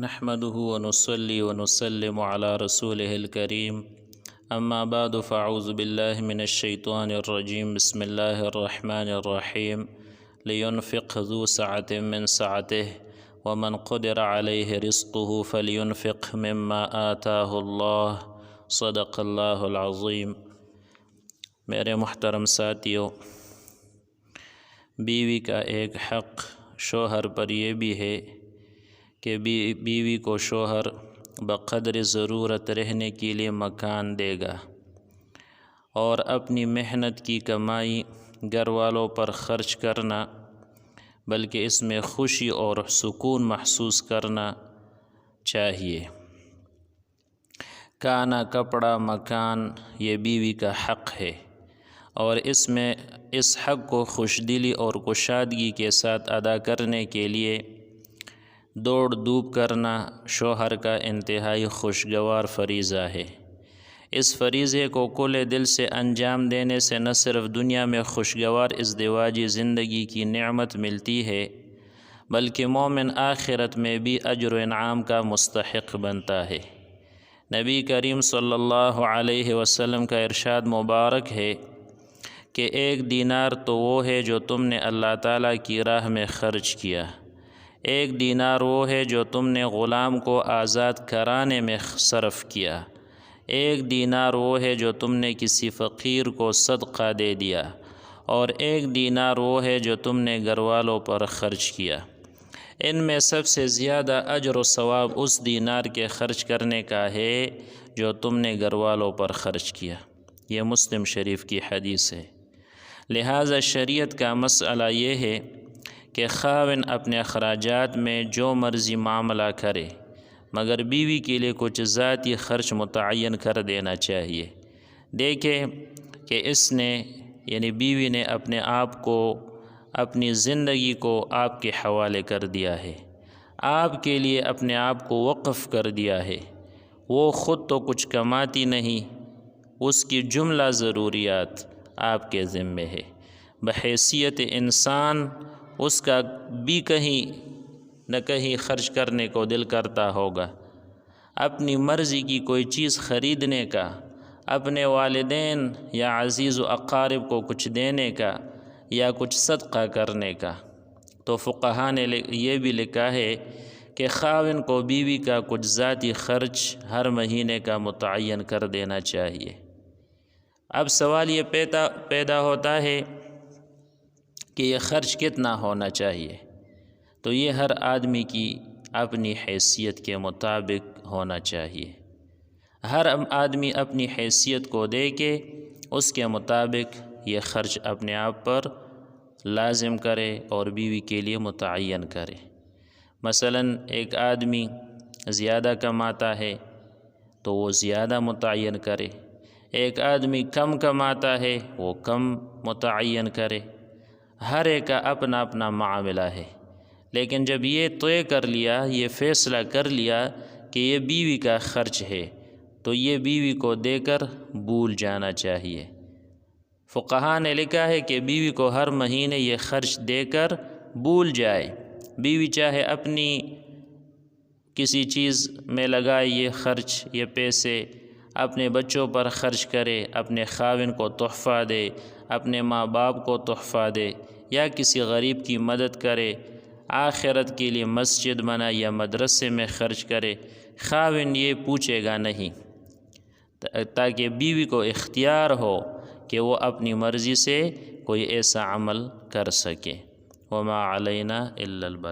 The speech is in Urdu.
نحمده ونصلي ونسلم على رسوله الكريم اما بعد فاعوذ بالله من الشيطان الرجيم بسم الله الرحمن الرحيم لينفق ذو سعة من سعته ومن قدر عليه رزقه فلينفق مما آتاه الله صدق الله العظيم۔ میرے محترم ساتھیو، بیوی کا ایک حق شوہر پر یہ بھی ہے کہ بیوی کو شوہر بقدر ضرورت رہنے کے لیے مکان دے گا اور اپنی محنت کی کمائی گھر والوں پر خرچ کرنا، بلکہ اس میں خوشی اور سکون محسوس کرنا چاہیے۔ کھانا، کپڑا، مکان یہ بیوی کا حق ہے، اور اس حق کو خوش دلی اور کشادگی کے ساتھ ادا کرنے کے لیے دوڑ دھوپ کرنا شوہر کا انتہائی خوشگوار فریضہ ہے۔ اس فریضے کو کھلے دل سے انجام دینے سے نہ صرف دنیا میں خوشگوار ازدواجی زندگی کی نعمت ملتی ہے، بلکہ مومن آخرت میں بھی اجر و انعام کا مستحق بنتا ہے۔ نبی کریم صلی اللہ علیہ وسلم کا ارشاد مبارک ہے کہ ایک دینار تو وہ ہے جو تم نے اللہ تعالیٰ کی راہ میں خرچ کیا، ایک دینار وہ ہے جو تم نے غلام کو آزاد کرانے میں صرف کیا، ایک دینار وہ ہے جو تم نے کسی فقیر کو صدقہ دے دیا، اور ایک دینار وہ ہے جو تم نے گھر والوں پر خرچ کیا۔ ان میں سب سے زیادہ اجر و ثواب اس دینار کے خرچ کرنے کا ہے جو تم نے گھر والوں پر خرچ کیا۔ یہ مسلم شریف کی حدیث ہے۔ لہٰذا شریعت کا مسئلہ یہ ہے کہ خاوند اپنے اخراجات میں جو مرضی معاملہ کرے، مگر بیوی کے لیے کچھ ذاتی خرچ متعین کر دینا چاہیے۔ دیکھیں کہ اس نے یعنی بیوی نے اپنے آپ کو، اپنی زندگی کو آپ کے حوالے کر دیا ہے، آپ کے لیے اپنے آپ کو وقف کر دیا ہے۔ وہ خود تو کچھ کماتی نہیں، اس کی جملہ ضروریات آپ کے ذمے ہے۔ بحیثیت انسان اس کا بھی کہیں نہ کہیں خرچ کرنے کو دل کرتا ہوگا، اپنی مرضی کی کوئی چیز خریدنے کا، اپنے والدین یا عزیز و اقارب کو کچھ دینے کا یا کچھ صدقہ کرنے کا۔ تو فقہاء نے یہ بھی لکھا ہے کہ خاوند کو بیوی کا کچھ ذاتی خرچ ہر مہینے کا متعین کر دینا چاہیے۔ اب سوال یہ پیدا ہوتا ہے کہ یہ خرچ کتنا ہونا چاہیے؟ تو یہ ہر آدمی کی اپنی حیثیت کے مطابق ہونا چاہیے۔ ہر آدمی اپنی حیثیت کو دے کے اس کے مطابق یہ خرچ اپنے آپ پر لازم کرے اور بیوی کے لیے متعین کرے۔ مثلاً ایک آدمی زیادہ کماتا ہے تو وہ زیادہ متعین کرے، ایک آدمی کم کماتا ہے وہ کم متعین کرے۔ ہر ایک کا اپنا اپنا معاملہ ہے، لیکن جب یہ طے کر لیا، یہ فیصلہ کر لیا کہ یہ بیوی کا خرچ ہے، تو یہ بیوی کو دے کر بھول جانا چاہیے۔ فقہاء نے لکھا ہے کہ بیوی کو ہر مہینے یہ خرچ دے کر بھول جائے۔ بیوی چاہے اپنی کسی چیز میں لگائے یہ خرچ، یہ پیسے اپنے بچوں پر خرچ کرے، اپنے خاوند کو تحفہ دے، اپنے ماں باپ کو تحفہ دے، یا کسی غریب کی مدد کرے، آخرت کے لیے مسجد بنا یا مدرسے میں خرچ کرے، خاوند یہ پوچھے گا نہیں، تاکہ بیوی کو اختیار ہو کہ وہ اپنی مرضی سے کوئی ایسا عمل کر سکے۔ وما علینا الا البلاغ۔